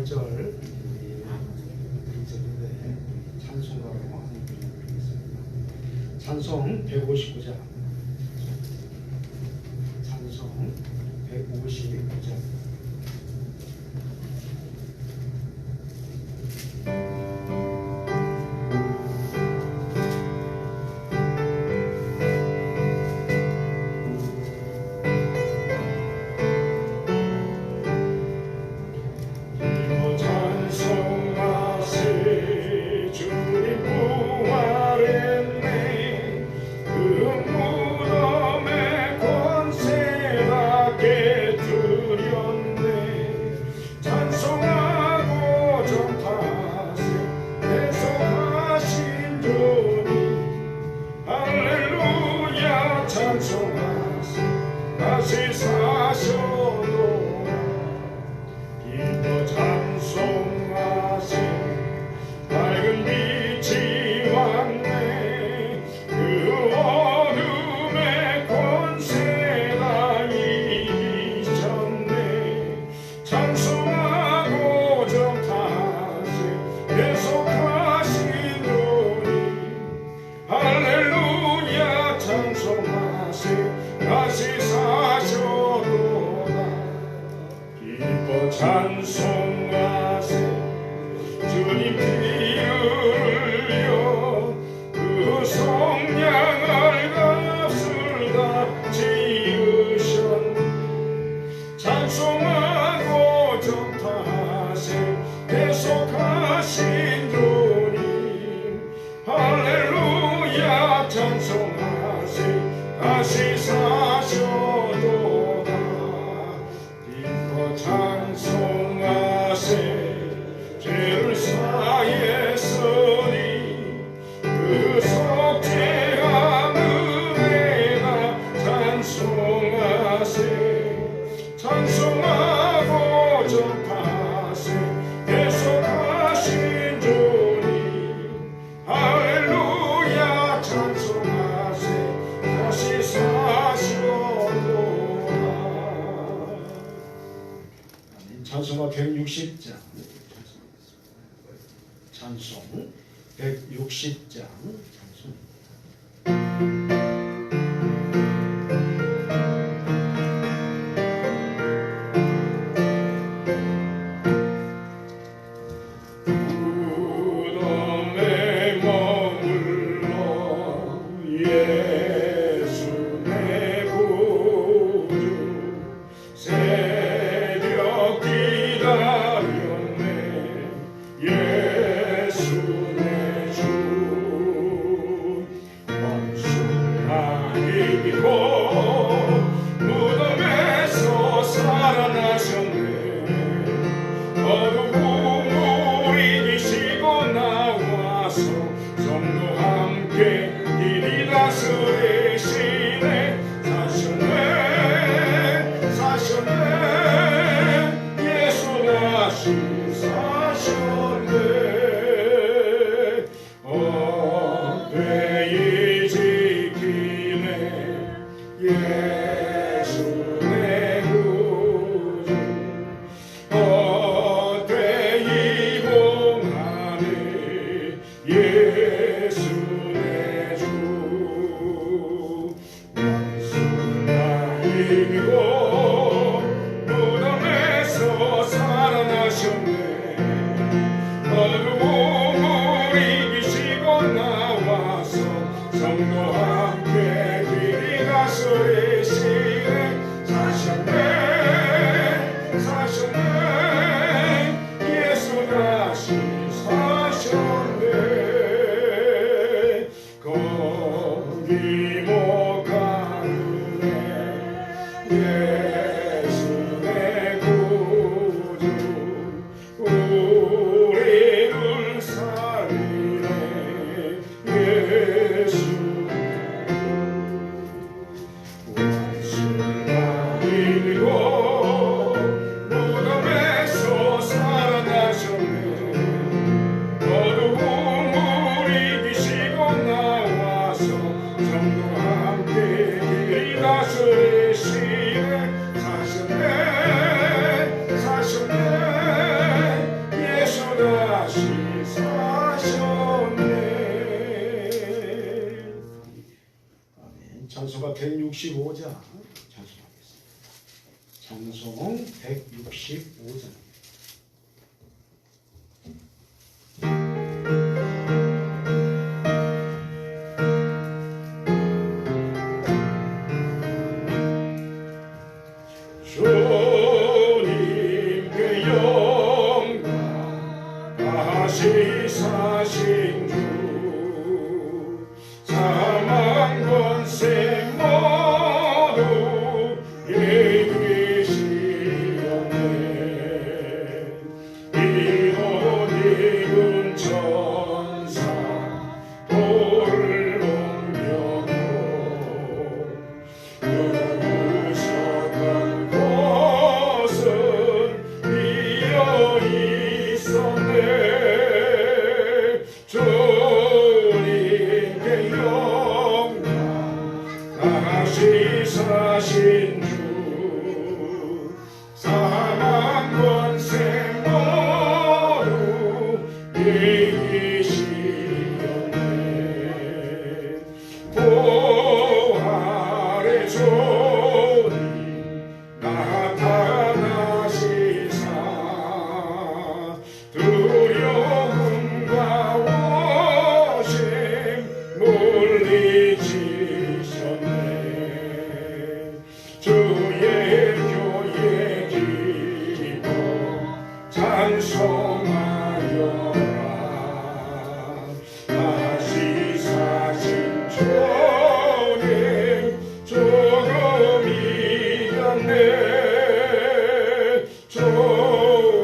8절 찬송가로 하는 분을 드리겠습니다. 찬송 159장. 찬송 159장. 다시 사셔도 기뻐 찬송하세. 밝은 빛이 왔네. 그 어둠의 권세가 이기셨네. 찬송하고 정타세 계속하시노니 할렐루야 찬송하세. 다시 사셔도다. 기뻐 찬송하세. 주님 피를 흘려 그 성량을 값을 다 지으셨네. 찬송하고 정타하세. 계속하신 주님 할렐루야 찬송하세. 다시 사셔도다. 기뻐 찬송하세. 죄를 사했으니 그 속죄한 은혜가 찬송하세. 찬송하고 전파세. 계속하신 주님 할렐루야 찬송하세. 다시 사셔도다. 찬송가 160장. 찬송 160장. 무덤에 머물러 예수 내 구주. 새벽 기다렸네. 예수 내 주. 원수를 이기고 무덤에서 살아나셨네. 어둠 우물이 이기시고 나와서 성도 함께 이리 다스리시네. 사셨네 사셨네. 예수 다시 사셨네. 엎배이 지키네. 예수 내 구주. 헛되이 봉하네. 예수 내 주. 원수를 다 이기고 무덤에서 살아나셨네. 어둠 우물 이기시고 나와서 성도 함께 길이 다스리시네. 사셨네 사셨네. 예수 다시 사셨네. 거기 못 가는데 예수 내 구주. 우리를 살리네. 예수 원수가 이기고 무덤에 165장 찬송하겠습니다. 찬송 165장. 주님께 영광 다시 사신 주 사망 권세 모두 이기시었네 이옷 입은 천사 돌을 옮겨도 누우셨던 곳은 비어 있었네 주님께 영광 다시 사신 주 사망 권세 모두 이기시었네 부활의 주님 나타나시사 두려움과 오심 물리치셨네 주의 교회 기뻐 찬송하여라 다시 사신 주님 조금 이겼네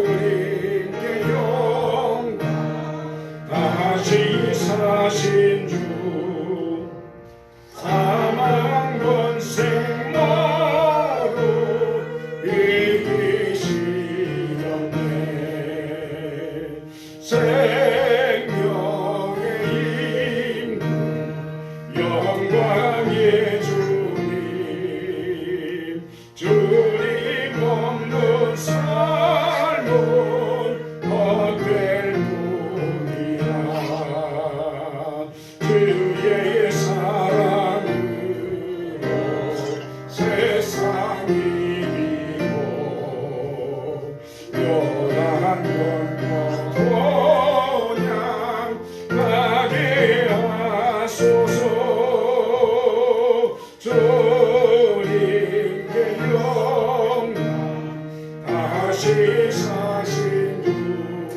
주님께 영광 다시 사신 주 사망 권세 모두 이기시었네 생명의 임금 영광의 주님 주님 없는 삶은 헛될 뿐이야 주의 사랑으로 세상 이기고 묘한 권고 그냥 가게 하소서 주님께 영광 다시 사신 주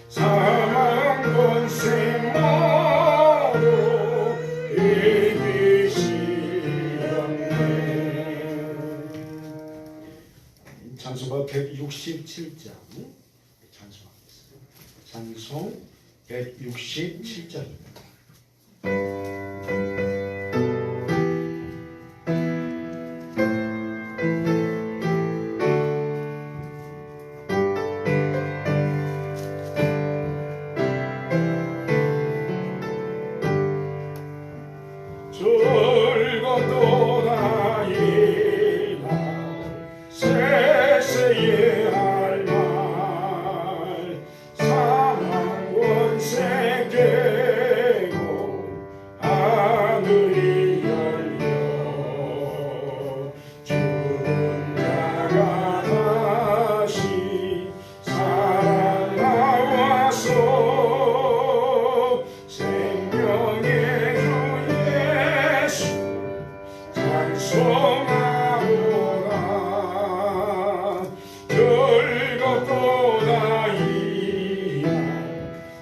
사망 권세 모두 이기시었네 찬송가 167장 찬송하겠습니다. 찬송 167장입니다. 즐겁도다 이날 세세에 할 말 사망 권세 깨고 하늘이 열려 죽은 자가 다시 살아나와서 생명의 주 예수 찬송하오라 즐겁도다 이날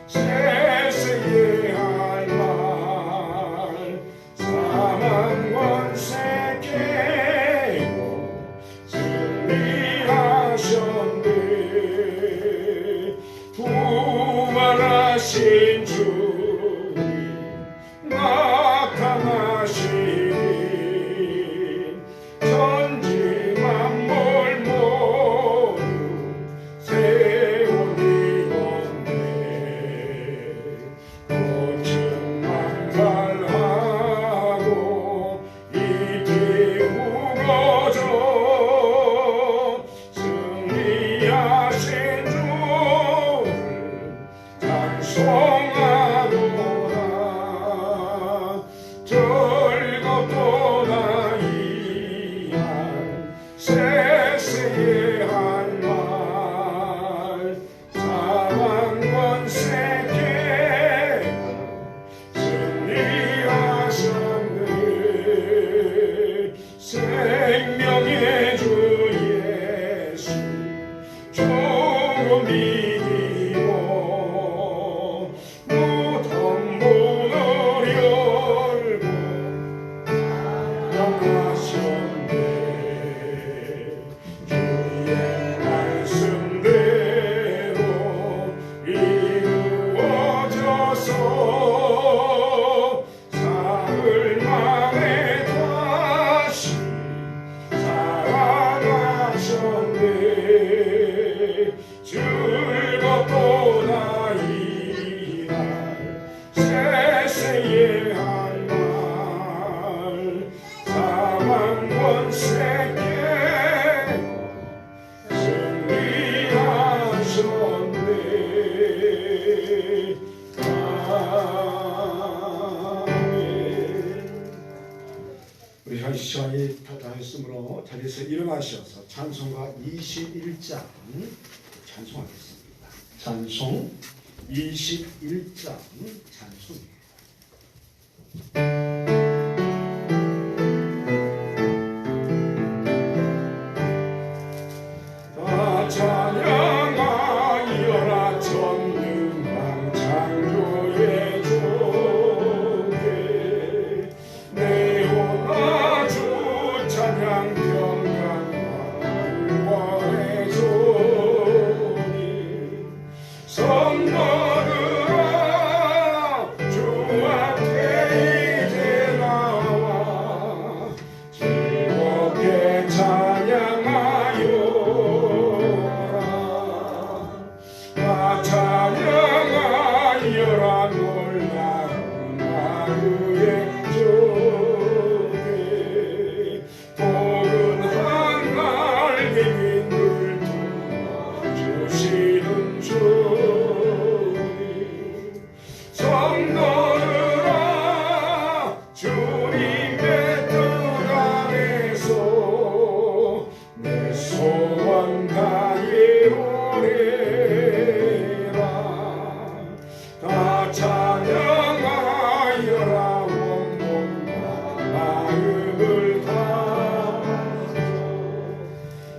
세세에 할 말 사망 권세 깨고 승리하셨네 부활하신 주님 나타나시니 전지 만물 모두 세운 이건데 꽃은 만발하고 잎이 우거져 승리 즐겁도다 이날 세세에 할 말 사망 권세께 승리하셨네. 우리 현 시간이 다했으므로 자리에서 일어나셔서 찬송가 21장 찬송하겠습니다. 찬송 21장 찬송입니다. 다 찬양하여라 전능한 창조의 주께 내오나 주 찬양 평강과 구원의 주님 성 거두라 주 앞에 이제 나와 즐겁게 찬양하여라 찬양하여라 놀라운 하루의 주께 포근한 날개 빛을 주시는 주님 성 거두라 주님의 뜻 안에서 내 소원 다 이루리라 다 찬양하여라 온몸과 마음을 다하여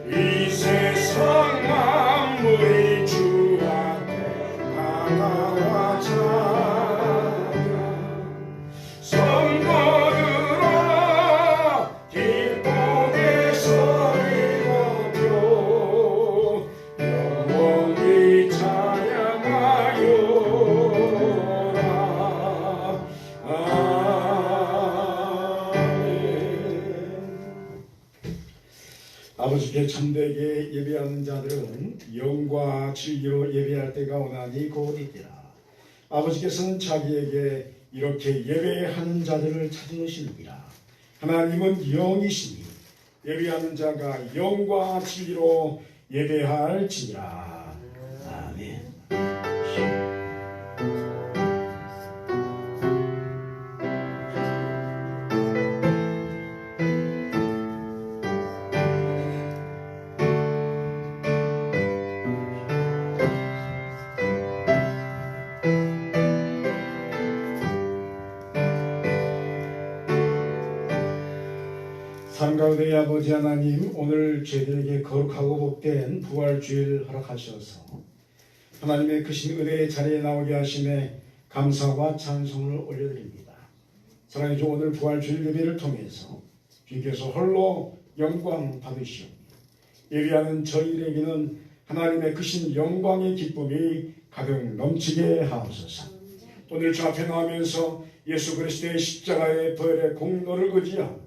이 세상 만물이 주 앞에 나와 찬양 성 거두라 기쁨의 소리 높여 영원히 찬양하여라 아멘. 아버지께 참되게 예배하는 자들은 영과 진리로 예배할 때가 오나니 곧 이때라. 아버지께서는 자기에게 이렇게 예배하는 자들을 찾으시느니라. 하나님은 영이시니 예배하는 자가 영과 진리로 예배할지니라. 아멘. 산 가운데의 아버지 하나님, 오늘 저희들에게 거룩하고 복된 부활주일 허락하셔서 하나님의 크신 은혜의 자리에 나오게 하심에 감사와 찬송을 올려드립니다. 사랑해 주 오늘 부활주일 예배를 통해서 주께서 홀로 영광 받으시옵니 예배하는 저희에게는 하나님의 크신 영광의 기쁨이 가득 넘치게 하옵소서. 오늘 주 앞에 나오면서 예수 그리스도의 십자가의 부활의 공로를 의지하고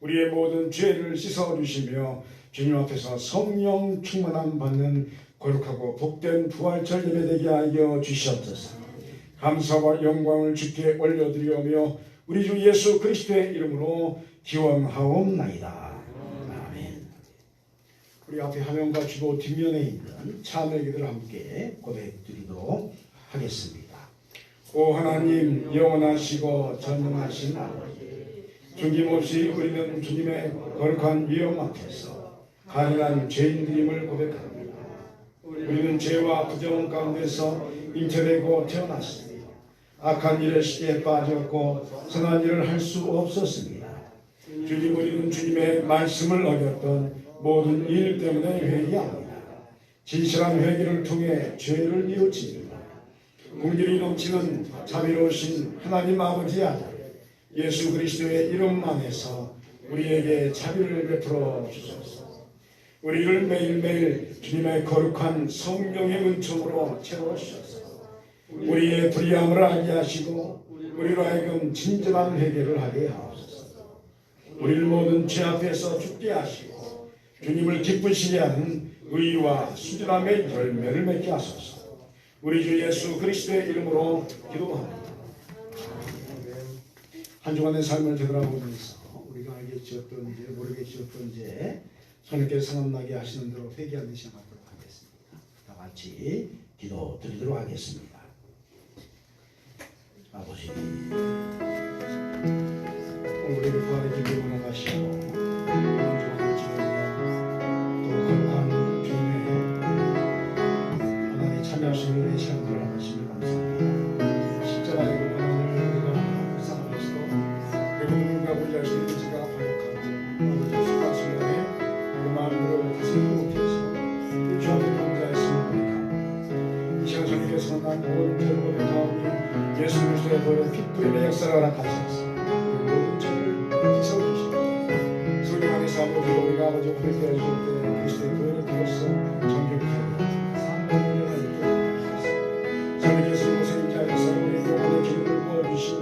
우리의 모든 죄를 씻어주시며 주님 앞에서 성령 충만함 받는 거룩하고 복된 부활절 예배되게 하여 주시옵소서. 감사와 영광을 주께 올려드리오며 우리 주 예수 그리스도의 이름으로 기원하옵나이다. 아멘. 우리 앞에 화면과 주보 뒷면에 있는 찬양기들을 함께 고백드리도록 하겠습니다. 오 하나님, 영원하시고 전능하신 아버지, 중김없이 우리는 주님의 거룩한 위엄 앞에서 가련한 죄인들임을 고백합니다. 우리는 죄와 부정 가운데서 잉태되고 태어났습니다. 악한 일에 쉽게 빠졌고 선한 일을 할 수 없었습니다. 주님, 우리는 주님의 말씀을 어겼던 모든 일 때문에 회개합니다. 진실한 회개를 통해 죄를 뉘우칩니다. 긍휼이 넘치는 자비로우신 하나님 아버지 아들 예수 그리스도의 이름 안에서 우리에게 자비를 베풀어 주소서. 우리를 매일매일 주님의 거룩한 성령의 은총으로 채워주셔서 우리의 불의함을 알게 하시고 우리로 하여금 진정한 회개를 하게 하옵소서. 우리를 모든 죄 앞에서 죽게 하시고 주님을 기쁘시게 하는 의와 순진함의 열매를 맺게 하소서. 우리 주 예수 그리스도의 이름으로 기도합니다. 한 주간의 삶을 되돌아보면서 우리가 알게 지었던지 모르게 지었던지 하나님께서 생각나게 하시는 대로 회개하는 시간 갖도록 하겠습니다. 다 같이 기도 드리도록 하겠습니다. 아버지, 오늘 우리를 부활의 길로 원하시고 이런 주간을 지내며 또 거룩한 주님의 하나님 참여하시는 은혜의 시간을 허락하시며 감사합니다. 십자가의 고난을 우리가 불쌍하면서도 그리고 누군가 보지 수 있는 지가 허락하고 아버지 순간 순간에 그 마음으로 다스리지 못해서 이 죄악의 범죄하였음을 고백합니다. 이 시간 주님께서 난 모든 죄를 고백하오니 예수 그리스도의 보혈 핏불임의 역사를 허락하셔서 모든 죄를 씻어주시고 성령 안에서 아버지 우리가 아버지 고백되어 주실 때 그리스도의 보혈을 통해서 정결케 하고 사함의 은혜가 있게 하소서. 성령께서 이곳에 임재하여서 우리 영혼의 기름을 부어주시고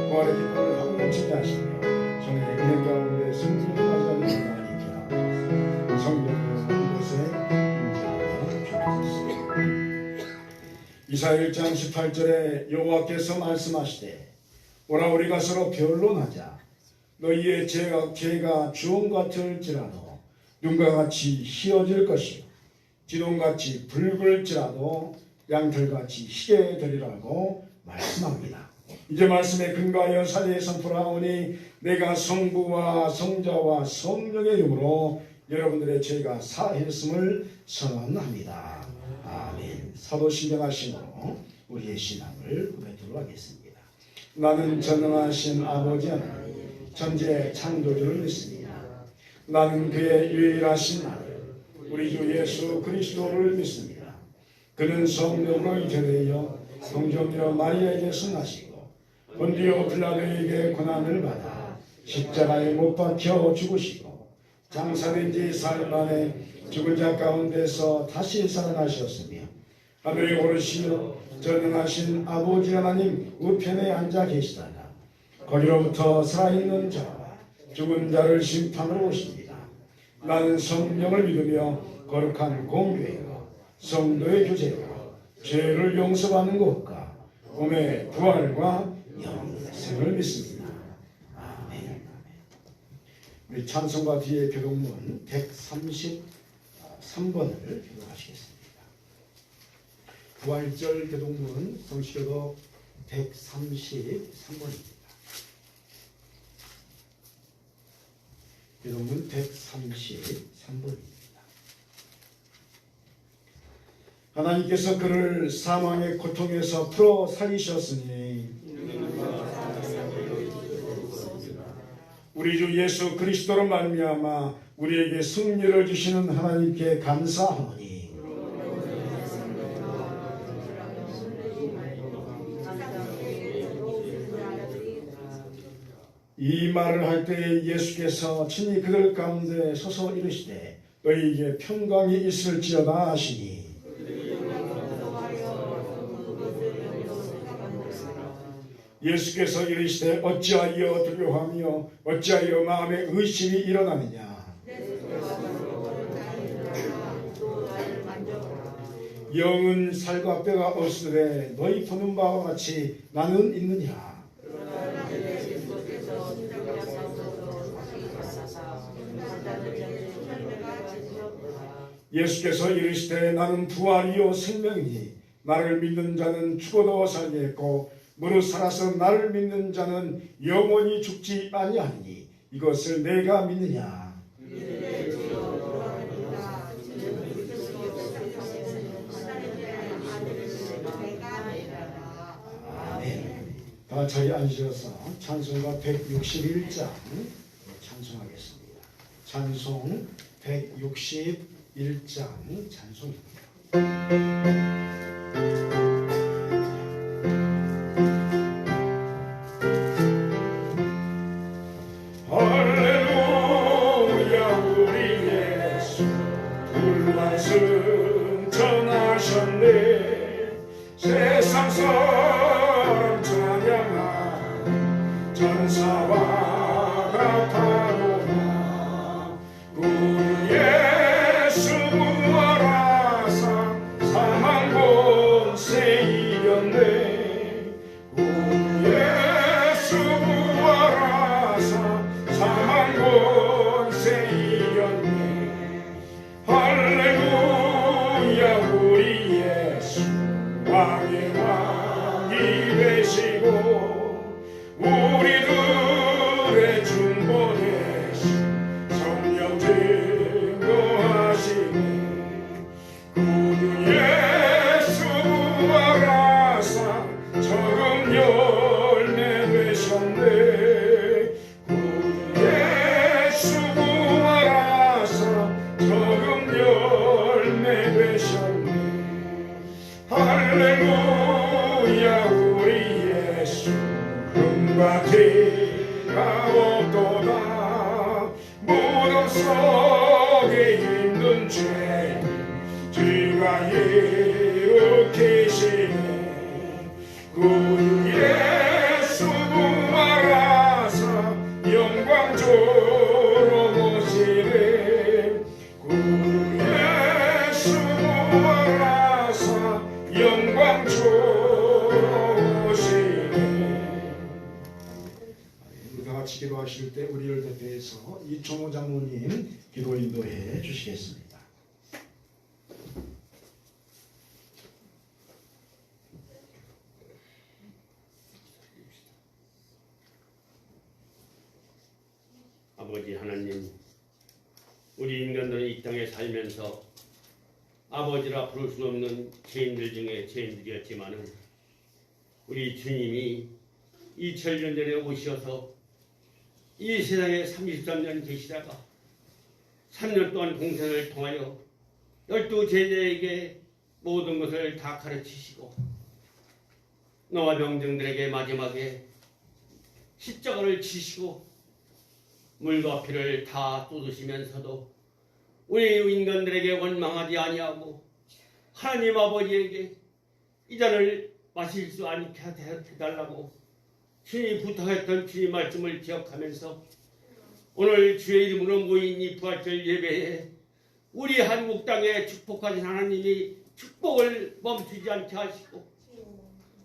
부활의 기쁨을 확 넘치게 하시며 성령의 은혜 가운데 성령을 맞이하는 영광을 있게 하고 성령께서 이곳에 임재하여 주옵소서. 이사야 1장 18절에 여호와께서 말씀하시되 오라 우리가 서로 변론하자. 너희의 죄가 주홍 같을지라도 눈과 같이 희어질 것이요 진홍같이 붉을지라도 양털같이 희게 되리라고 말씀합니다. 이제 말씀에 근거하여 사제의 선포를 하오니 내가 성부와 성자와 성령의 이름으로 여러분들의 죄가 사했음을 선언합니다. 아멘. 사도신경 하심으로 우리의 신앙을 고백하도록 하겠습니다. 나는 전능하신 아버지 하나님 천지의 창조주를 믿습니다. 나는 그의 유일하신 아들 우리 주 예수 그리스도를 믿습니다. 그는 성령으로 잉태되어 성정녀 마리아에게서 나시고 본디오 빌라도에게 고난을 받아 십자가에 못 박혀 죽으시고 장사된 지 사흘 만에 죽은 자 가운데서 다시 살아나셨으며 하늘에 오르시며 전능하신 아버지 하나님 우편에 앉아 계시다가 거기로부터 살아있는 자와 죽은 자를 심판하러 오십니다. 나는 성령을 믿으며 거룩한 공교회와 성도의 교제와 죄를 용서받는 것과 몸의 부활과 영생을 믿습니다. 아멘. 우리 찬송가 뒤에 교동문 133번을 교독하시겠습니다. 부활절 교동문 성시교독 133번입니다. 교동문 133번입니다. 하나님께서 그를 사망의 고통에서 풀어 살리셨으니 우리 주 예수 그리스도로 말미암아 우리에게 승리를 주시는 하나님께 감사하오니 이 말을 할 때에 예수께서 친히 그들 가운데 서서 이르시되 너희에게 평강이 있을지어다 하시니 예수께서 이르시되 어찌하여 두려워하며 어찌하여 마음에 의심이 일어나느냐. 영은 살과 뼈가 없으되 너희 보는 바와 같이 나는 있느냐. 예수께서 이르시되 나는 부활이요 생명이니 나를 믿는 자는 죽어도 살겠고 무릇 살아서 나를 믿는 자는 영원히 죽지 아니하니 이것을 내가 믿느냐. 아멘. 다 저희 앉으셔서 찬송가 161장 찬송하겠습니다. 찬송 161장 찬송입니다. 세상 사람 찬양한 전사와 같아오나 우리 예수 일으키시네 그 예수 부활하사 영광조로 오시네 그 예수 부활하사 영광조로 오시네. 우리 다 같이 기도하실 때 우리를 대표해서 이총호 장로님 기도 인도해 주시겠습니다. 아버지 하나님, 우리 인간들은 이 땅에 살면서 아버지라 부를 수 없는 죄인들 중에 죄인들이었지만은 우리 주님이 2000년 전에 오셔서 이 세상에 33년 계시다가 3년 동안 공생을 통하여 12제자에게 모든 것을 다 가르치시고 노아 병정들에게 마지막에 십자가를 지시고 물과 피를 다 쏟으시면서도 우리 인간들에게 원망하지 아니하고 하나님 아버지에게 이 잔을 마실 수 않게 해달라고 주님이 부탁했던 주님 말씀을 기억하면서 오늘 주의 이름으로 모인 이 부활절 예배에 우리 한국 땅에 축복하신 하나님이 축복을 멈추지 않게 하시고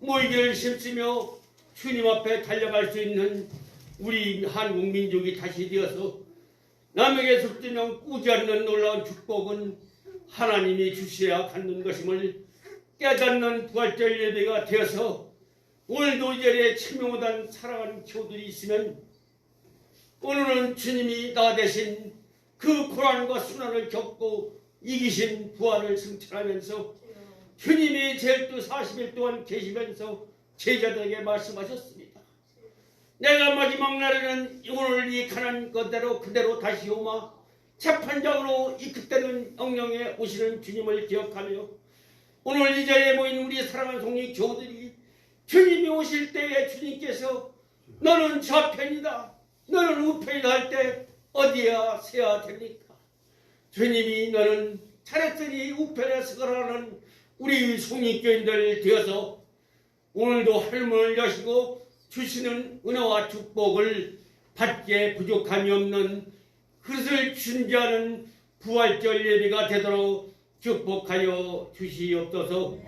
모이기를 힘쓰며 주님 앞에 달려갈 수 있는 우리 한국 민족이 다시 되어서 남에게 속지면 꾸지 않는 놀라운 축복은 하나님이 주셔야 갖는 것임을 깨닫는 부활절 예배가 되어서 오늘도 이 자리에 참여하던 사랑하는 교우들이 있으면 오늘은 주님이 나 대신 그 고난과 순환을 겪고 이기신 부활을 성취하면서 주님이 제일도 40일 동안 계시면서 제자들에게 말씀하셨습니다. 내가 마지막 날에는 오늘 이 가난 것대로 그대로 다시 오마 재판장으로 이 그때는 영영에 오시는 주님을 기억하며 오늘 이 자리에 모인 우리 사랑하는 성리 교우들이 주님이 오실 때에 주님께서 너는 좌편이다 너는 우편이다 할 때 어디야 서야 됩니까? 주님이 너는 잘했으니 우편에 서라는 우리 성리교인들 되어서 오늘도 할문을 여시고 주시는 은혜와 축복을 받기에 부족함이 없는 그것을 준비하는 부활절 예배가 되도록 축복하여 주시옵소서.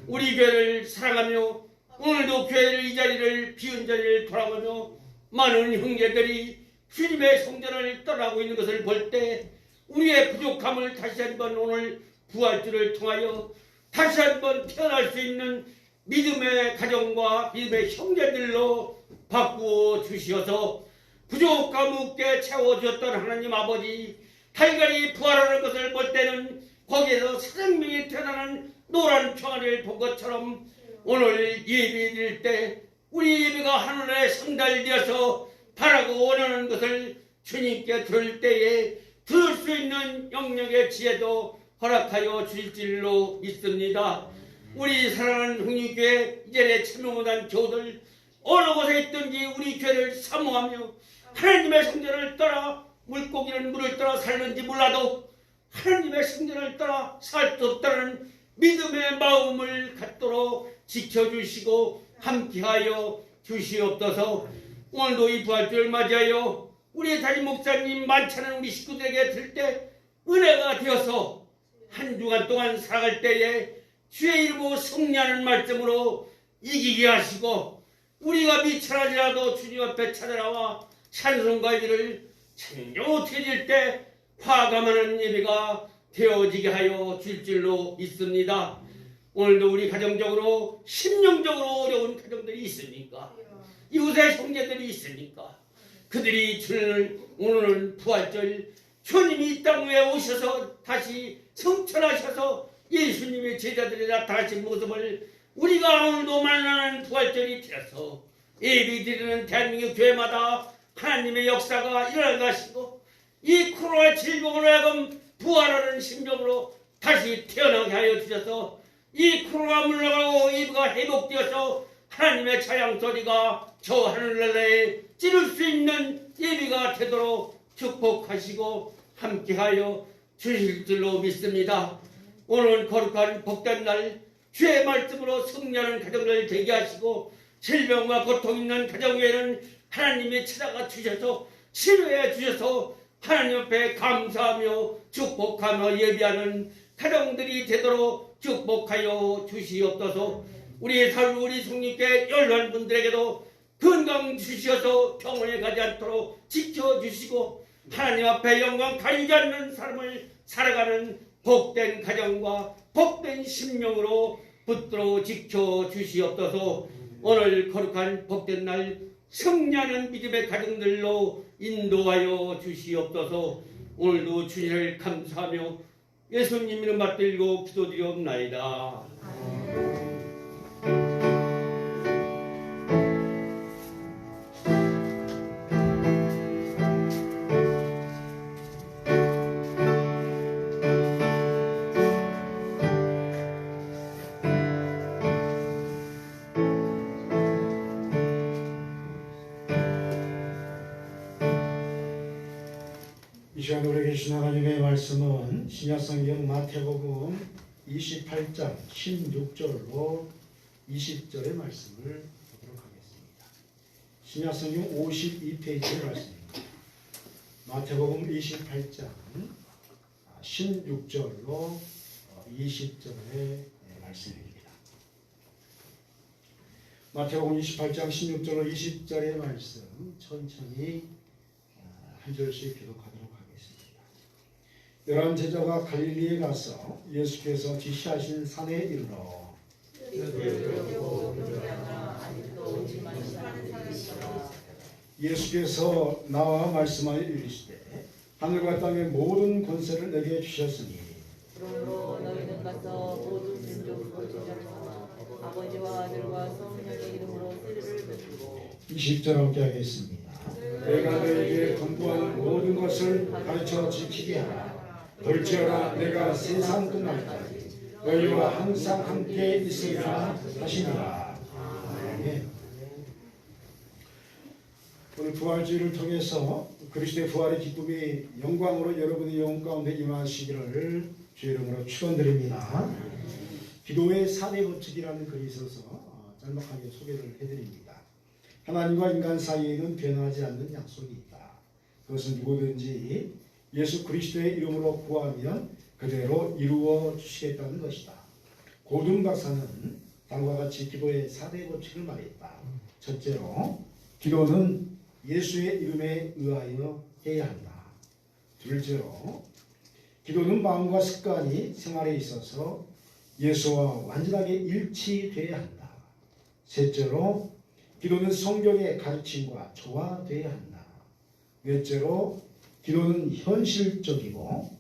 우리 교회를 사랑하며 오늘도 교회를 이 자리를 비운 자리를 돌아보며 많은 형제들이 주님의 성전을 떠나고 있는 것을 볼 때 우리의 부족함을 다시 한번 오늘 부활절을 통하여 다시 한번 태어날 수 있는 믿음의 가정과 믿음의 형제들로 바꾸어 주시어서 부족함 없게 채워주었던 하나님 아버지 달걀이 부활하는 것을 볼 때는 거기에서 생명이 태어나는 노란 평안을 본 것처럼 오늘 예배 드릴 때 우리 예배가 하늘에 성달되어서 바라고 원하는 것을 주님께 들을 때에 들을 수 있는 영역의 지혜도 허락하여 주실 줄로 믿습니다. 우리 사랑하는 홍익교회 이전에 참여한 교우들 어느 곳에 있든지 우리 교회를 사모하며 하나님의 성전을 따라 물고기는 물을 따라 살는지 몰라도 하나님의 성전을 따라 살 수 없다는 믿음의 마음을 갖도록 지켜주시고 함께하여 주시옵소서. 오늘도 이 부활절을 맞이하여 우리 담임 목사님 많잖은 우리 식구들에게 들 때 은혜가 되어서 한 주간 동안 살아갈 때에 주의 이름으로 승리하는 말씀으로 이기게 하시고 우리가 미천하지라도 주님 앞에 찾아나와 찬송과 예배를 참여 드릴 때 화가 많은 예배가 되어지게 하여 줄 줄로 믿습니다. 오늘도 우리 가정적으로 심령적으로 어려운 가정들이 있으니까 이웃의 형제들이 있으니까 그들이 주를 오늘은 부활절 주님이 이 땅 위에 오셔서 다시 성천하셔서 예수님의 제자들이 나타나신 모습을 우리가 오늘도 만나는 부활절이 되어서 예배드리는 대한민국 교회마다 하나님의 역사가 일어날 것이고 이 코로나 질병으로 하여금 부활하는 심정으로 다시 태어나게 하여 주셔서 이 코로나 물러가고 예배가 회복되어서 하나님의 찬양 소리가 저 하늘나라에 찌를 수 있는 예배가 되도록 축복하시고 함께하여 주실 줄로 믿습니다. 오늘은 거룩한 복된 날 주의 말씀으로 승리하는 가정을 되게 하시고 질병과 고통 있는 가정 외에는 하나님이 찾아가 주셔서 치료해 주셔서 하나님 앞에 감사하며 축복하며 예비하는 가정들이 되도록 축복하여 주시옵소서. 우리 삶 우리 성님께 연로한 분들에게도 건강 주시어서 병원에 가지 않도록 지켜주시고 하나님 앞에 영광 가리지 않는 삶을 살아가는 복된 가정과 복된 심령으로 붙들어 지켜주시옵소서. 오늘 거룩한 복된 날 승리하는 믿음의 가정들로 인도하여 주시옵소서. 오늘도 주님을 감사하며 예수님 이름 받들고 기도드리옵나이다. 이 시간 우리 계신 하나님의 말씀은 신약성경 마태복음 28장 16절로 20절의 말씀을 보도록 하겠습니다. 신약성경 52페이지의 말씀입니다. 마태복음 28장 16절로 20절의 말씀입니다. 마태복음 28장 16절로 20절의 말씀 천천히 한 절씩 기록하도록 하겠습니다. 11 제자가 갈릴리에 가서 예수께서 지시하신 산에 이르러 예수께서 나와 말씀하여 이르시되 하늘과 땅의 모든 권세를 내게 주셨으니 그러므로 너희는 가서 모든 민족으로 제자로 아버지와 아들과 성령의 이름으로 세례를 받고 20절 함께 하겠습니다. 내가 너에게 권고한 모든 것을 가르쳐 지키게 하라. 돌지어라 내가 세상 끝날까지 너희와 항상 함께 있으리라 하시니라. 아멘. 오늘 부활주의를 통해서 그리스도의 부활의 기쁨이 영광으로 여러분의 영혼 가운데 임하시기를 주의 이름으로 축원드립니다. 기도의 4대 법칙이라는 글이 있어서 짤막하게 소개를 해드립니다. 하나님과 인간 사이에는 변하지 않는 약속이 있다. 그것은 누구든지 예수 그리스도의 이름으로 구하면 그대로 이루어 주시겠다는 것이다. 고든 박사는 다음과 같이 기도의 4대 법칙을 말했다. 첫째로, 기도는 예수의 이름에 의하여 해야 한다. 둘째로, 기도는 마음과 습관이 생활에 있어서 예수와 완전하게 일치되어야 한다. 셋째로, 기도는 성경의 가르침과 조화되어야 한다. 넷째로, 기도는 현실적이고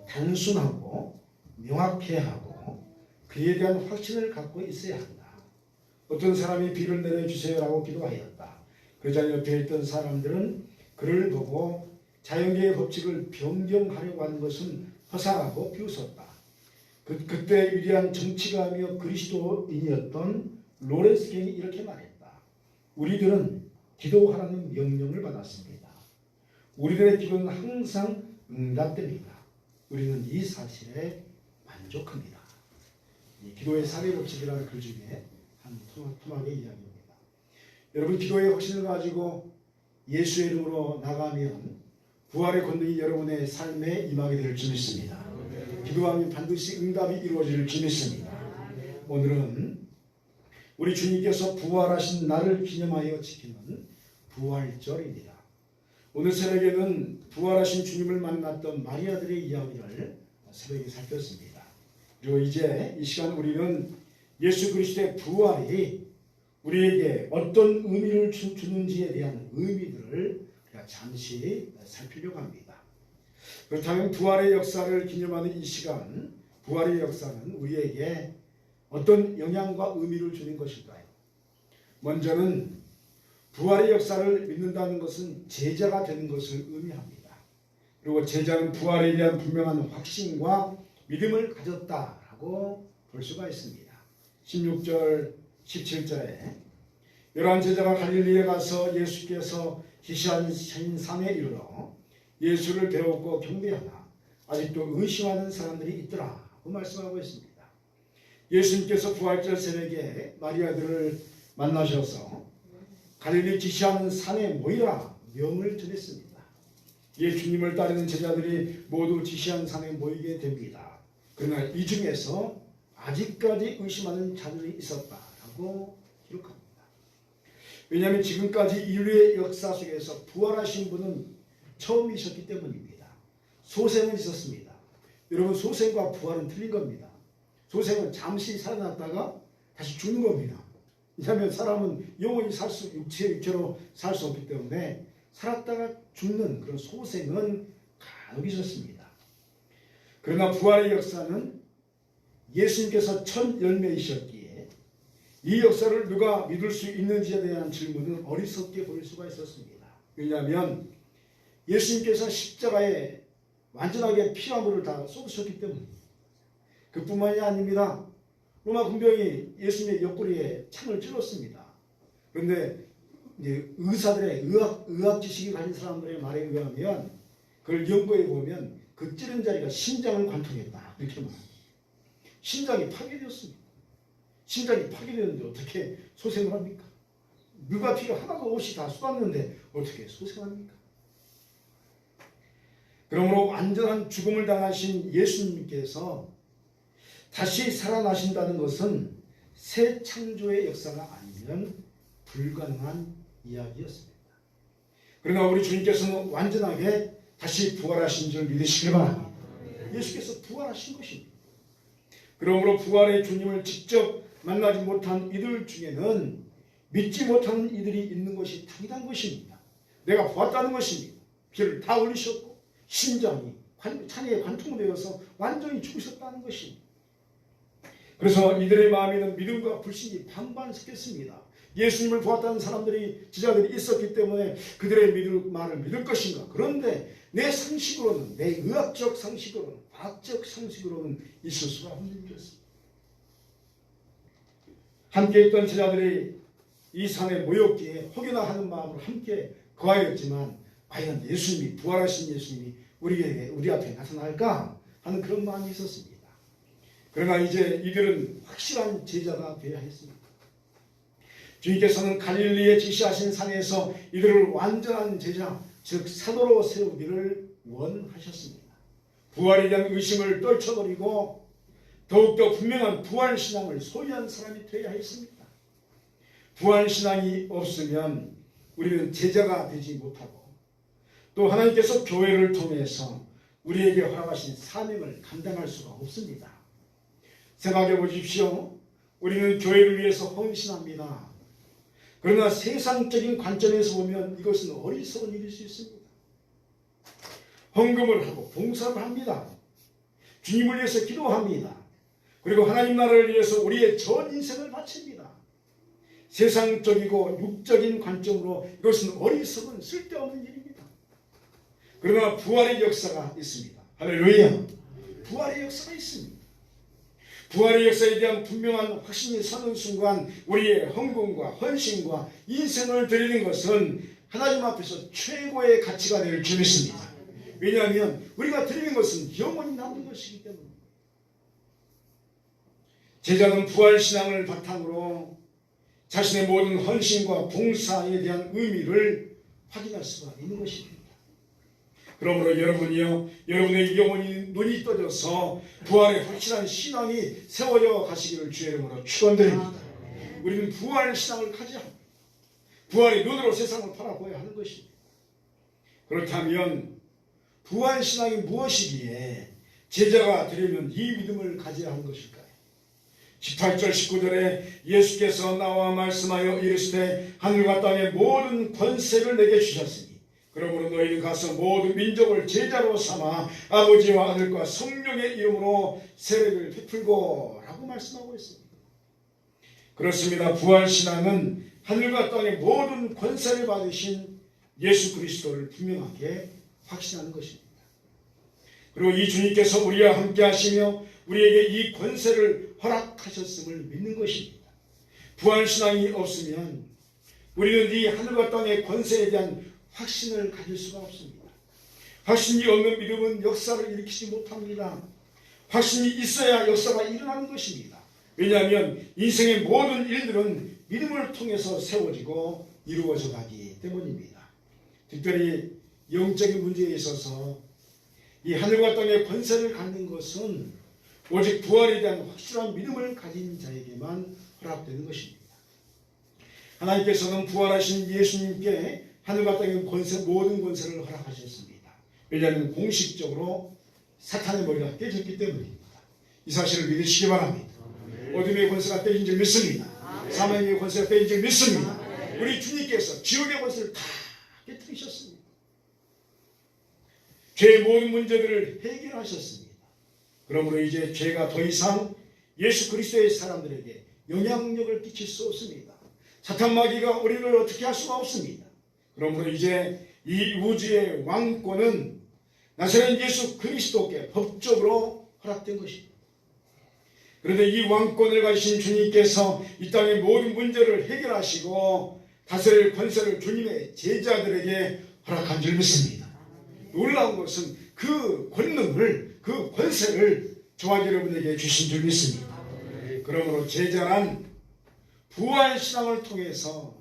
단순하고 명확해야 하고 그에 대한 확신을 갖고 있어야 한다. 어떤 사람이 비를 내려주세요라고 기도하였다. 그 자리 옆에 있던 사람들은 그를 보고 자연계의 법칙을 변경하려고 하는 것은 허사하고 비웃었다. 그때 위대한 정치가며 그리스도인이었던 로렌스 갱이 이렇게 말했다. 우리들은 기도하라는 명령을 받았습니다. 우리들의 기도는 항상 응답됩니다. 우리는 이 사실에 만족합니다. 이 기도의 4대 법칙이라는 글 중에 한 토막의 이야기입니다. 여러분, 기도의 확신을 가지고 예수의 이름으로 나가면 부활의 권능이 여러분의 삶에 임하게 될 줄 믿습니다. 기도하면 반드시 응답이 이루어질 줄 믿습니다. 오늘은 우리 주님께서 부활하신 날을 기념하여 지키는 부활절입니다. 오늘 새벽에는 부활하신 주님을 만났던 마리아들의 이야기를 새벽에 살폈습니다. 그리고 이제 이 시간 우리는 예수 그리스도의 부활이 우리에게 어떤 의미를 주는지에 대한 의미들을 잠시 살피려고 합니다. 그렇다면 부활의 역사를 기념하는 이 시간, 부활의 역사는 우리에게 어떤 영향과 의미를 주는 것일까요? 먼저는 부활의 역사를 믿는다는 것은 제자가 되는 것을 의미합니다. 그리고 제자는 부활에 대한 분명한 확신과 믿음을 가졌다라고 볼 수가 있습니다. 16절, 17절에 11 제자가 갈릴리에 가서 예수께서 지시하신 산에 이르러 예수를 배웠고 경배하나 아직도 의심하는 사람들이 있더라 그 말씀하고 있습니다. 예수님께서 부활절 새벽에 마리아들을 만나셔서 갈릴리 지시하는 산에 모이라 명을 전했습니다. 예수님을 따르는 제자들이 모두 지시한 산에 모이게 됩니다. 그러나 이 중에서 아직까지 의심하는 자들이 있었다라고 기록합니다. 왜냐하면 지금까지 인류의 역사 속에서 부활하신 분은 처음이셨기 때문입니다. 소생은 있었습니다. 여러분, 소생과 부활은 틀린 겁니다. 소생은 잠시 살아났다가 다시 죽는 겁니다. 왜냐하면 사람은 영원히 육체로 살 수 없기 때문에 살았다가 죽는 그런 소생은 간혹 있었습니다. 그러나 부활의 역사는 예수님께서 첫 열매이셨기에 이 역사를 누가 믿을 수 있는지에 대한 질문은 어리석게 보일 수가 있었습니다. 왜냐하면 예수님께서 십자가에 완전하게 피와 물을 다 쏟으셨기 때문입니다. 그뿐만이 아닙니다. 로마 군병이 예수님의 옆구리에 창을 찔렀습니다. 그런데 이제 의사들의 의학 지식이 가진 사람들의 말에 의하면 그걸 연구해 보면 그 찌른 자리가 심장을 관통했다, 이렇게 말합니다. 심장이 파괴되었습니다. 심장이 파괴되는데 어떻게 소생을 합니까? 물과 피가 하나도 없이 다 쏟았는데 어떻게 소생합니까? 그러므로 완전한 죽음을 당하신 예수님께서 다시 살아나신다는 것은 새 창조의 역사가 아니면 불가능한 이야기였습니다. 그러나 우리 주님께서는 완전하게 다시 부활하신 줄 믿으시기 바랍니다. 예수께서 부활하신 것입니다. 그러므로 부활의 주님을 직접 만나지 못한 이들 중에는 믿지 못하는 이들이 있는 것이 당연한 것입니다. 내가 보았다는 것입니다. 피를 다 흘리셨고 심장이 찬이에 관통되어서 완전히 죽으셨다는 것입니다. 그래서 이들의 마음에는 믿음과 불신이 반반 섞였습니다. 예수님을 보았다는 사람들이 지자들이 있었기 때문에 그들의 말을 믿을 것인가. 그런데 내 상식으로는, 내 의학적 상식으로는, 과학적 상식으로는 있을 수가 없는 일이었습니다. 함께 있던 제자들이 이 산에 모였기에 혹여나 하는 마음으로 함께 거하였지만 과연 예수님이, 부활하신 예수님이 우리 앞에 나타날까 하는 그런 마음이 있었습니다. 그러나 이제 이들은 확실한 제자가 되어야 했습니다. 주님께서는 갈릴리에 지시하신 산에서 이들을 완전한 제자, 즉 사도로 세우기를 원하셨습니다. 부활에 대한 의심을 떨쳐버리고 더욱더 분명한 부활신앙을 소유한 사람이 되어야 했습니다. 부활신앙이 없으면 우리는 제자가 되지 못하고 또 하나님께서 교회를 통해서 우리에게 허락하신 사명을 감당할 수가 없습니다. 생각해 보십시오. 우리는 교회를 위해서 헌신합니다. 그러나 세상적인 관점에서 보면 이것은 어리석은 일일 수 있습니다. 헌금을 하고 봉사를 합니다. 주님을 위해서 기도합니다. 그리고 하나님 나라를 위해서 우리의 전 인생을 바칩니다. 세상적이고 육적인 관점으로 이것은 어리석은 쓸데없는 일입니다. 그러나 부활의 역사가 있습니다. 할렐루야. 부활의 역사가 있습니다. 부활의 역사에 대한 분명한 확신이 서는 순간 우리의 헌금과 헌신과 인생을 드리는 것은 하나님 앞에서 최고의 가치가 될 줄 믿습니다. 왜냐하면 우리가 드리는 것은 영원히 남는 것이기 때문입니다. 제자는 부활신앙을 바탕으로 자신의 모든 헌신과 봉사에 대한 의미를 확인할 수가 있는 것입니다. 그러므로 여러분이요, 여러분의 영혼이 눈이 떠져서 부활의 확실한 신앙이 세워져 가시기를 주의 이름으로 축원드립니다. 우리는 부활 신앙을 가져야 합니다. 부활의 눈으로 세상을 바라보아야 하는 것입니다. 그렇다면 부활 신앙이 무엇이기에 제자가 되려면 이 믿음을 가져야 하는 것일까요? 18절 19절에 예수께서 나와 말씀하여 이르시되 하늘과 땅의 모든 권세를 내게 주셨으니 그러므로 너희는 가서 모든 민족을 제자로 삼아 아버지와 아들과 성령의 이름으로 세례를 베풀고 라고 말씀하고 있습니다. 그렇습니다. 부활신앙은 하늘과 땅의 모든 권세를 받으신 예수 그리스도를 분명하게 확신하는 것입니다. 그리고 이 주님께서 우리와 함께 하시며 우리에게 이 권세를 허락하셨음을 믿는 것입니다. 부활신앙이 없으면 우리는 이 하늘과 땅의 권세에 대한 확신을 가질 수가 없습니다. 확신이 없는 믿음은 역사를 일으키지 못합니다. 확신이 있어야 역사가 일어나는 것입니다. 왜냐하면 인생의 모든 일들은 믿음을 통해서 세워지고 이루어져 가기 때문입니다. 특별히 영적인 문제에 있어서 이 하늘과 땅의 권세를 갖는 것은 오직 부활에 대한 확실한 믿음을 가진 자에게만 허락되는 것입니다. 하나님께서는 부활하신 예수님께 하늘과 땅의 권세, 모든 권세를 허락하셨습니다. 왜냐하면 공식적으로 사탄의 머리가 깨졌기 때문입니다. 이 사실을 믿으시기 바랍니다. 어둠의 권세가 깨진 줄 믿습니다. 사망의 권세가 깨진 줄 믿습니다. 우리 주님께서 지옥의 권세를 다 깨뜨리셨습니다. 죄의 모든 문제들을 해결하셨습니다. 그러므로 이제 죄가 더 이상 예수 그리스도의 사람들에게 영향력을 끼칠 수 없습니다. 사탄 마귀가 우리를 어떻게 할 수가 없습니다. 그러므로 이제 이 우주의 왕권은 나사렛 예수 그리스도께 법적으로 허락된 것입니다. 그런데 이 왕권을 가지신 주님께서 이 땅의 모든 문제를 해결하시고 다스릴 권세를 주님의 제자들에게 허락한 줄 믿습니다. 놀라운 것은 그 권능을, 그 권세를 저와 여러분에게 주신 줄 믿습니다. 그러므로 제자란 부활신앙을 통해서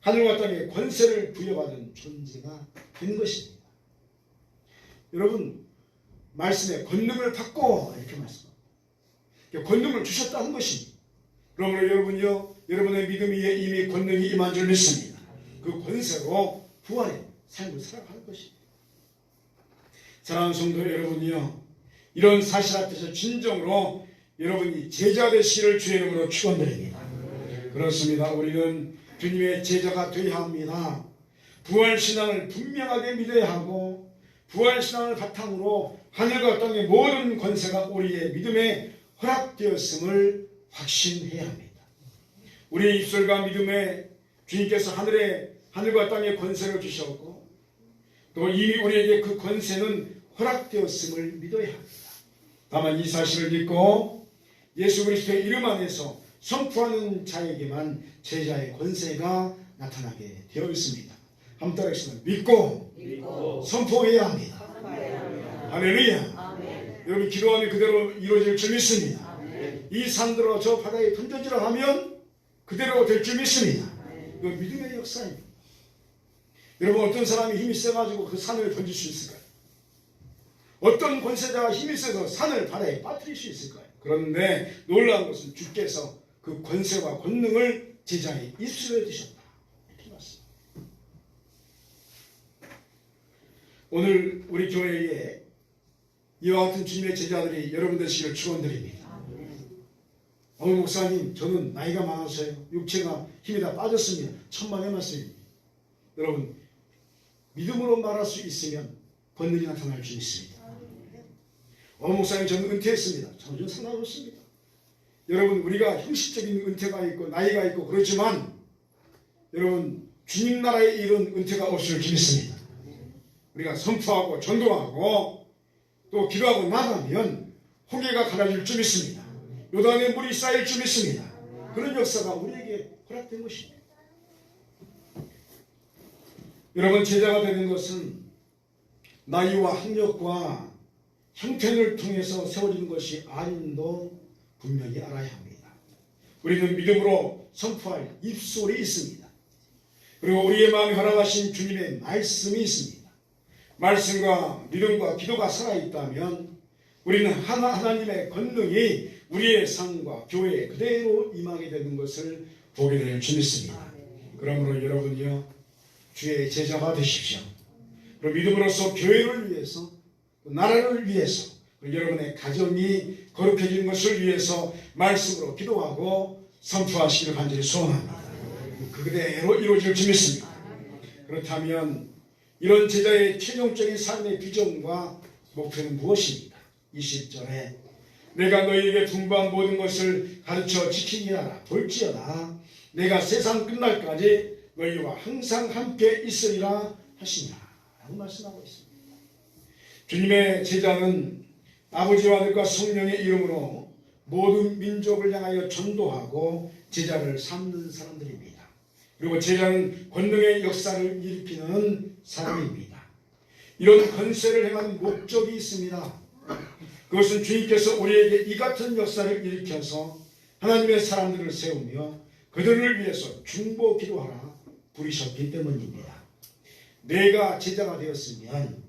하늘과 땅의 권세를 부여받은 존재가 된 것입니다. 여러분, 말씀에 권능을 받고 이렇게 말씀합니다. 권능을 주셨다는 것입니다. 그러므로 여러분요, 여러분의 믿음 위에 이미 권능이 임한 줄 믿습니다. 그 권세로 부활의 삶을 살아가는 것입니다. 사랑하는 성도 여러분이요, 이런 사실 앞에서 진정으로 여러분이 제자 되시기를 주의 이름으로 축원드립니다. 그렇습니다. 우리는 주님의 제자가 되어야 합니다. 부활신앙을 분명하게 믿어야 하고 부활신앙을 바탕으로 하늘과 땅의 모든 권세가 우리의 믿음에 허락되었음을 확신해야 합니다. 우리의 입술과 믿음에 주님께서 하늘과 땅의 권세를 주셨고 또 이미 우리에게 그 권세는 허락되었음을 믿어야 합니다. 다만 이 사실을 믿고 예수 그리스도의 이름 안에서 선포하는 자에게만 제자의 권세가 나타나게 되어 있습니다. 한번 따라하겠습니다. 믿고 선포해야 합니다. 할렐루야. 아멘. 여러분 기도하면 그대로 이루어질 줄 믿습니다. 아멘. 이 산들어 저 바다에 던져지라 하면 그대로 될 줄 믿습니다. 이거 믿음의 역사입니다. 여러분 어떤 사람이 힘이 세가지고 그 산을 던질 수 있을까요? 어떤 권세자가 힘이 세서 산을 바다에 빠뜨릴 수 있을까요? 그런데 놀라운 것은 주께서 그 권세와 권능을 제자의 입술에 두셨다. 이렇게 말씀합니다. 오늘 우리 교회에 이와 같은 주님의 제자들이 여러분 되시기를 축원드립니다. 목사님, 저는 나이가 많아서요, 육체가 힘이 다 빠졌습니다. 천만의 말씀입니다. 여러분, 믿음으로 말할 수 있으면 권능이 나타날 수 있습니다. 목사님, 저는 은퇴했습니다. 저는 상관없습니다. 여러분, 우리가 형식적인 은퇴가 있고 나이가 있고 그렇지만 여러분, 주님 나라에 이런 은퇴가 없을 줄 믿습니다. 우리가 선포하고 전도하고 또 기도하고 나가면 홍해가 갈라질 줄 믿습니다. 요단에 물이 쌓일 줄 믿습니다. 그런 역사가 우리에게 허락된 것입니다. 여러분, 제자가 되는 것은 나이와 학력과 형편을 통해서 세워지는 것이 아님도 분명히 알아야 합니다. 우리는 믿음으로 선포할 입술이 있습니다. 그리고 우리의 마음에 허락하신 주님의 말씀이 있습니다. 말씀과 믿음과 기도가 살아있다면 우리는 하나님의 권능이 우리의 삶과 교회에 그대로 임하게 되는 것을 보게 될 줄 믿습니다. 그러므로 여러분이요, 주의 제자가 되십시오. 그리고 믿음으로써 교회를 위해서, 나라를 위해서, 여러분의 가정이 거룩해지는 것을 위해서 말씀으로 기도하고 선포하시기를 간절히 소원합니다. 그대로 이루어질 줄 믿습니다. 그렇다면 이런 제자의 최종적인 삶의 비전과 목표는 무엇입니까? 20절에 내가 너희에게 분부한 모든 것을 가르쳐 지키게 하라. 볼지어다 내가 세상 끝날까지 너희와 항상 함께 있으리라 하시니라 라고 말씀하고 있습니다. 주님의 제자는 아버지와 아들과 성령의 이름으로 모든 민족을 향하여 전도하고 제자를 삼는 사람들입니다. 그리고 제자는 권능의 역사를 일으키는 사람입니다. 이런 권세를 행하는 목적이 있습니다. 그것은 주님께서 우리에게 이 같은 역사를 일으켜서 하나님의 사람들을 세우며 그들을 위해서 중보 기도하라 부르셨기 때문입니다. 내가 제자가 되었으면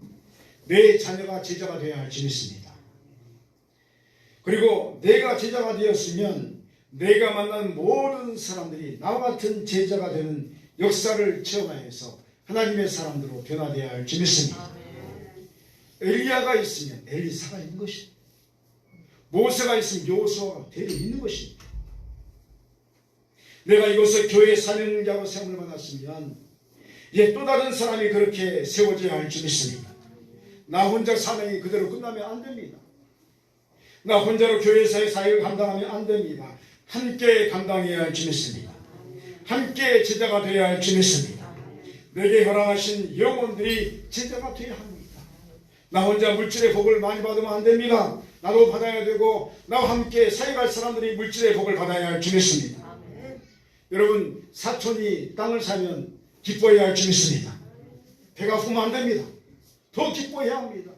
내 자녀가 제자가 되어야 할 줄 믿습니다. 그리고 내가 제자가 되었으면 내가 만난 모든 사람들이 나와 같은 제자가 되는 역사를 체험하여서 하나님의 사람들로 변화되어야 할 줄 믿습니다. 엘리야가 있으면 엘리사가 있는 것입니다. 모세가 있으면 여호수아가 대리 있는 것입니다. 내가 이곳에 교회 사명자로 세움을 받았으면 이제 또 다른 사람이 그렇게 세워져야 할 줄 믿습니다. 나 혼자 사명이 그대로 끝나면 안 됩니다. 나 혼자로 교회사의 사역을 감당하면 안 됩니다. 함께 감당해야 할 줄 믿습니다. 함께 제자가 되어야 할 줄 믿습니다. 내게 허락하신 영혼들이 제자가 되어야 합니다. 나 혼자 물질의 복을 많이 받으면 안 됩니다. 나도 받아야 되고 나와 함께 사역할 사람들이 물질의 복을 받아야 할 줄 믿습니다. 여러분, 사촌이 땅을 사면 기뻐해야 할 줄 믿습니다. 배가 고프면 안 됩니다. 더 기뻐해야 합니다.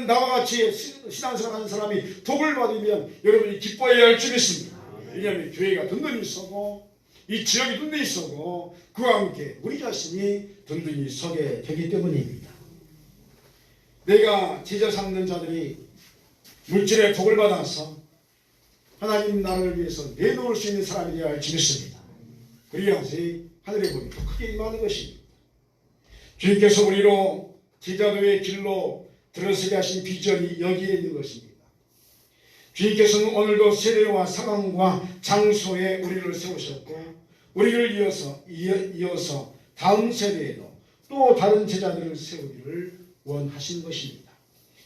나와 같이 신앙생활하는 사람이 복을 받으면 여러분이 기뻐해야 할 줄 믿습니다. 왜냐하면 교회가 든든히 서고 이 지역이 든든히 서고 그와 함께 우리 자신이 든든히 서게 되기 때문입니다. 내가 제자 삼는 자들이 물질의 복을 받아서 하나님 나라를 위해서 내놓을 수 있는 사람이 되어야 할 줄 믿습니다. 그래야지 하늘의 복이 더 크게 임하는 것입니다. 주님께서 우리로 제자도의 길로 들어서게 하신 비전이 여기에 있는 것입니다. 주님께서는 오늘도 세례와 사광과 장소에 우리를 세우셨고 우리를 이어서 다음 세대에도 또 다른 제자들을 세우기를 원하신 것입니다.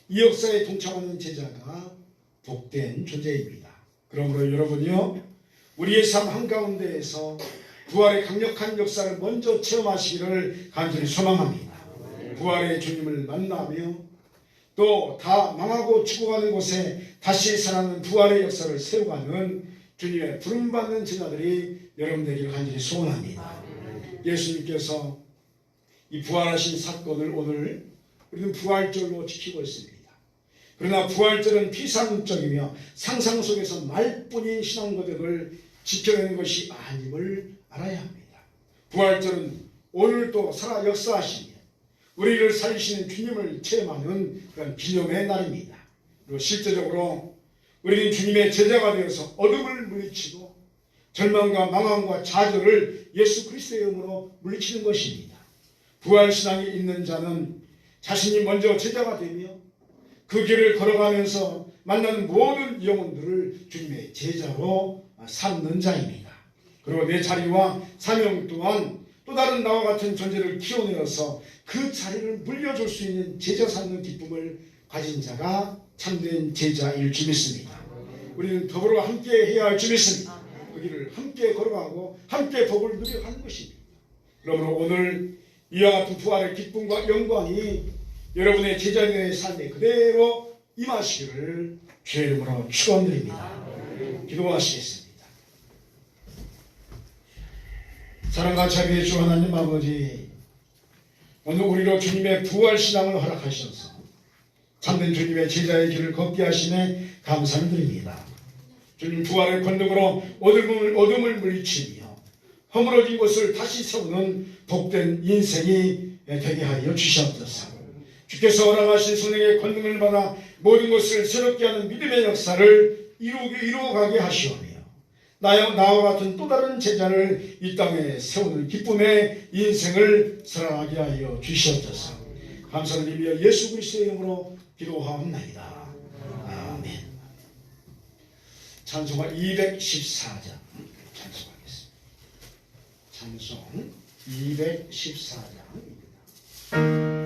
이 역사에 동참하는 제자가 복된 존재입니다. 그러므로 여러분이요, 우리의 삶 한가운데에서 부활의 강력한 역사를 먼저 체험하시기를 간절히 소망합니다. 부활의 주님을 만나며 또 다 망하고 죽어가는 곳에 다시 살아나는 부활의 역사를 세워가는 주님의 부름받는 제자들이 여러분 되기를 간절히 소원합니다. 예수님께서 이 부활하신 사건을 오늘 우리는 부활절로 지키고 있습니다. 그러나 부활절은 피상적이며 상상 속에서 말뿐인 신앙 고백을 지켜내는 것이 아님을 알아야 합니다. 부활절은 오늘도 살아 역사하시며 우리를 살리시는 주님을 체험하는 그런 기념의 날입니다. 그리고 실제적으로 우리는 주님의 제자가 되어서 어둠을 물리치고 절망과 망함과 좌절을 예수 그리스도의 이름으로 물리치는 것입니다. 부활신앙이 있는 자는 자신이 먼저 제자가 되며 그 길을 걸어가면서 만나는 모든 영혼들을 주님의 제자로 삼는 자입니다. 그리고 내 자리와 사명 또한 또 다른 나와 같은 존재를 키워내어서 그 자리를 물려줄 수 있는 제자 삼는 기쁨을 가진 자가 참된 제자일 줄 믿습니다. 우리는 더불어 함께 해야 할 줄 믿습니다. 그 길을 함께 걸어가고 함께 복을 누려가는 것입니다. 그러므로 오늘 이와 같은 부활의 기쁨과 영광이 여러분의 제자들의 삶에 그대로 임하시기를 주의 이름으로 축원드립니다. 기도하시겠습니다. 사랑과 자비의 주 하나님 아버지, 오늘 우리로 주님의 부활신앙을 허락하셔서 참된 주님의 제자의 길을 걷게 하심에 감사드립니다. 주님 부활의 권능으로 어둠을 물리치며 허물어진 곳을 다시 세우는 복된 인생이 되게 하여 주시옵소서. 주께서 허락하신 성령의 권능을 받아 모든 것을 새롭게 하는 믿음의 역사를 이루어가게 하시오며 나와 같은 또 다른 제자를 이 땅에 세우는 기쁨의 인생을 살아가게 하여 주시옵소서. 감사드리며 예수 그리스도의 이름으로 기도하옵나이다. 아멘. 찬송가 214장 찬송하겠습니다. 찬송 214장입니다. 내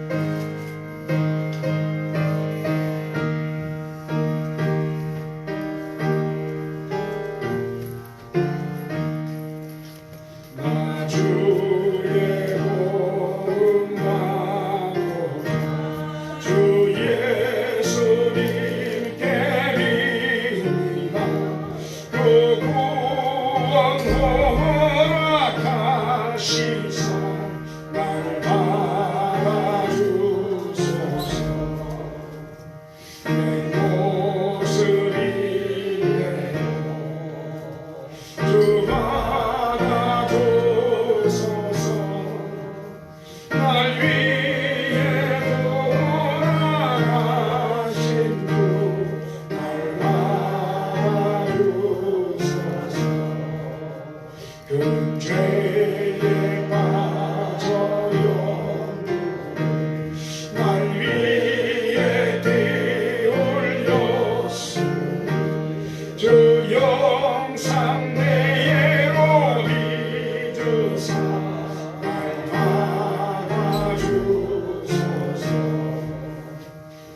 영상 내로 믿으사 날 받아주소서.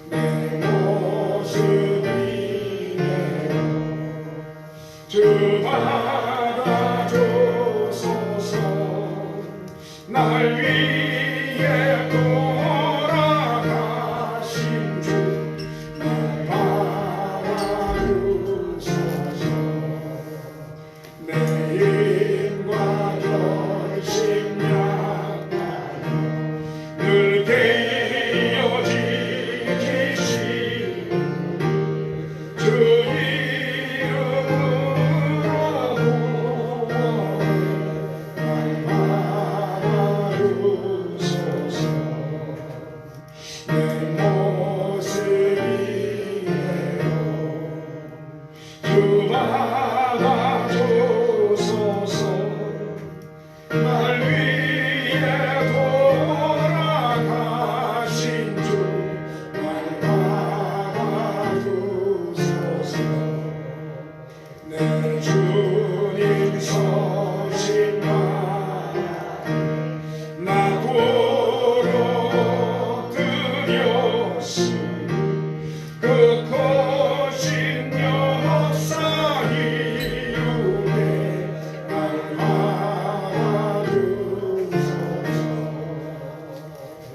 내 모습 이대로 주 받아주소서. 날 위해 돌아가신 주 날 받아주소서. 내 힘과 결심 약하여 늘 깨어지신 주 이름으로 날 받아주소서. 내 모습이에요 주 받아주소서. 날 위해 돌아가신 주 날 받아주소서. 내 주님 서신 나 구로 드렸으니 그 거신 역사 이후에 날 받아주소서.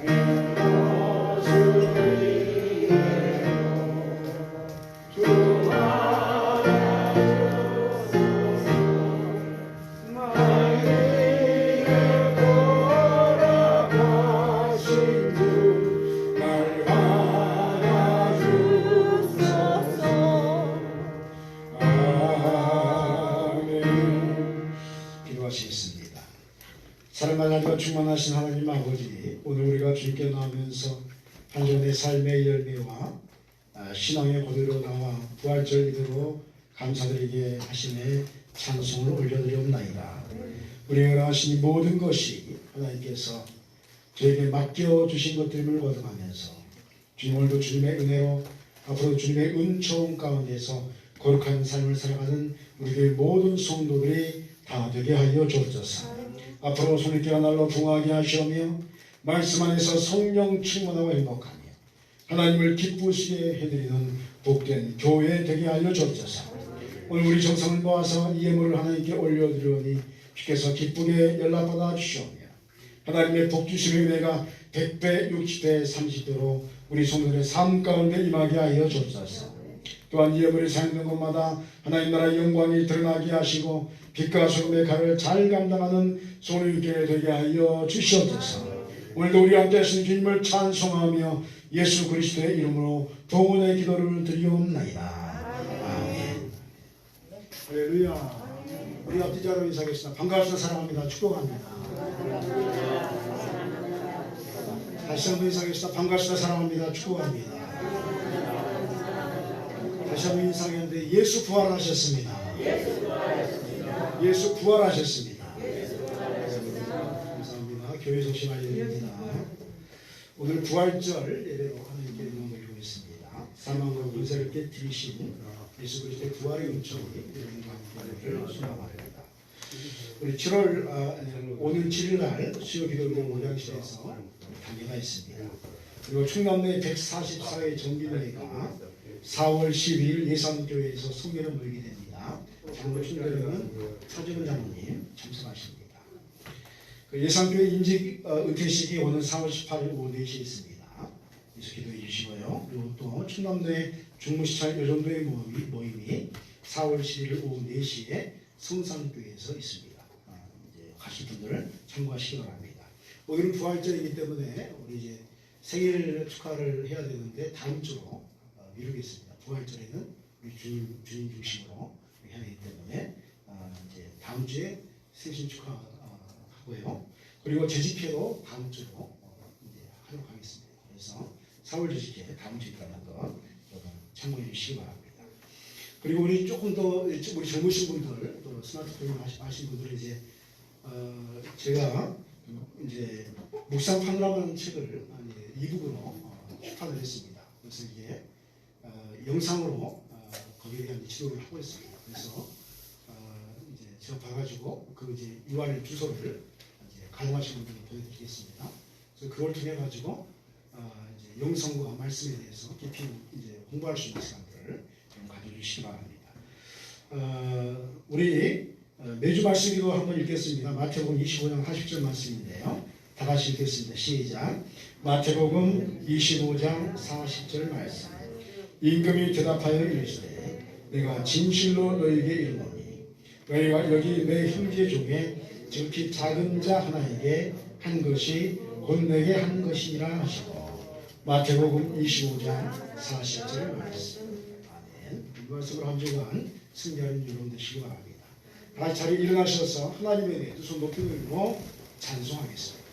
내 모습이에요 주 받아주소서. 날 위해 돌아가신 주 날 받아주소서. 아멘. 기도하시겠습니다. 사랑과 나리가 충만하신 하나님 아버지, 오늘 우리가 주님께 나오면서 한 주간의 삶의 열매와 신앙의 고대로 나와 부활절 이대로 감사드리게 하심에 찬송을 올려드리옵나이다. 우리가 허락하신 모든 것이 하나님께서 저에게 맡겨주신 것들을 거듭하면서 주님 오늘도 주님의 은혜로 앞으로 주님의 은총 가운데서 거룩한 삶을 살아가는 우리들 모든 성도들이 다 되게 하여 주옵소서. 앞으로 손익계가 날로 동하게 하시오며 말씀 안에서 성령 충만하고 행복하며 하나님을 기쁘시게 해드리는 복된 교회 되게 하여 주옵소서. 오늘 우리 정성을 모아서 이 예물을 하나님께 올려드리오니 주께서 기쁘게 연락받아 주시오며 하나님의 복주심의 은혜가 100배, 60배, 30배로 우리 성도들의 삶 가운데 임하게 하여 주옵소서. 또한 이 예물이 사용된 곳마다 하나님 나라의 영광이 드러나게 하시고 빛과 소금의 칼을 잘 감당하는 손님께 되게 하여 주시옵소서. 오늘도 우리 함께 하신 주님을 찬송하며 예수 그리스도의 이름으로 동원의 기도를 드리옵나이다. 아멘. 할렐루야. 우리 앞뒤 자로 인사하겠습니다. 반갑습니다. 사랑합니다. 축복합니다. 다시 한번 인사하겠습니다. 반갑습니다. 사랑합니다. 축복합니다. 다시 한번 인사하겠는데 예수 부활하셨습니다. 예수 부활하셨습니다. 감사합니다. 교회 소식 알려드립니다. 오늘 부활절 예배로 하나님께 영광을 드리고 있습니다. 사망과 권세를 깨뜨리신 예수 그리스도의 부활의 은총이 여러분과 수고합니다. 우리 7월 오늘 7일날 수요 기도회 모양실에서 단계가 있습니다. 그리고 충남내 144회 정기회가 4월 12일 예산교회에서 성례를 모이게 됩니다. 장로 충대는 차재근 장로님 참석하십니다. 그 예산교회 인직 은퇴식이 오는 4월 18일 오후 4시에 있습니다. 그래서 기도해 주시고요. 그리고 또 충남내 중무시찰 여전도의 모임이 4월 11일 오후 4시에 성산교회에서 있습니다. 이제 가실 분들을 참고하시기 바랍니다. 오늘은 부활절이기 때문에 우리 이제 생일 축하를 해야 되는데 다음 주로 미루겠습니다. 부활절에는 우리 주님 중심으로 해야 되기 때문에 이제 다음 주에 생신 축하하고요. 그리고 재집회도 다음 주로 이제 하도록 하겠습니다. 그래서 4월 재집회 다음 주에 있다는 거 여러분 참고해 주시기 바랍니다. 그리고 우리 조금 더 우리 젊으신 분들 또 스마트폰 하신 분들 이제 제가 이제 묵상 파노라마라는 책을 이북으로 출판을 했습니다. 그래서 이게 영상으로 거기에 대한 지도를 하고 있습니다. 그래서 이제 제가 봐가지고 그 이제 URL 주소를 이제 가능하신 분들께 보내드리겠습니다. 그래서 그걸 통해 가지고 이제 영성과 말씀에 대해서 깊이 이제 공부할 수 있는 시간들을 좀 가져주시기 바랍니다. 우리 매주 말씀으로 한번 읽겠습니다. 마태복음 25장 40절 말씀인데요. 다 같이 읽겠습니다. 시작. 마태복음 25장 40절 말씀. 임금이 대답하여 이르시되 내가 진실로 너희에게 이르노니 너희가 여기 내 형제 중에 지극히 작은 자 하나에게 한 것이 곧 내게 한 것이니라 하시고 마태복음 25장 40절 말씀. 아멘. 이 말씀을 한 주간 승리하는 여러분 되시기 바랍니다. 다 같이 자리에 일어나셔서 하나님에 대해 두 손 높이 들고 찬송하겠습니다.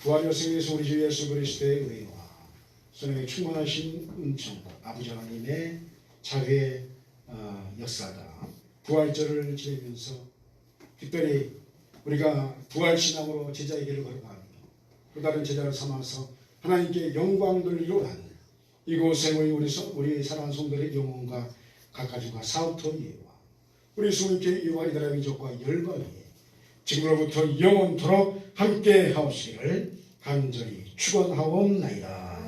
부활의 승리에서 우리 주 예수 그리스도의 은혜와 성령의 충만하신 은총과 아버지 하나님의 자유의 역사가 부활절을 지내면서 특별히 우리가 부활신앙으로 제자의 길을 걸어가며 또 다른 제자를 삼아서 하나님께 영광 돌리러 가는 이곳에 모인 우리 사랑하는 성도들의 영혼과 각가지과 사업토이와 우리 수문교회 이와 이스라엘 민족과 열방이 지금으로부터 영원토록 함께 하옵시기를 간절히 축원하옵나이다.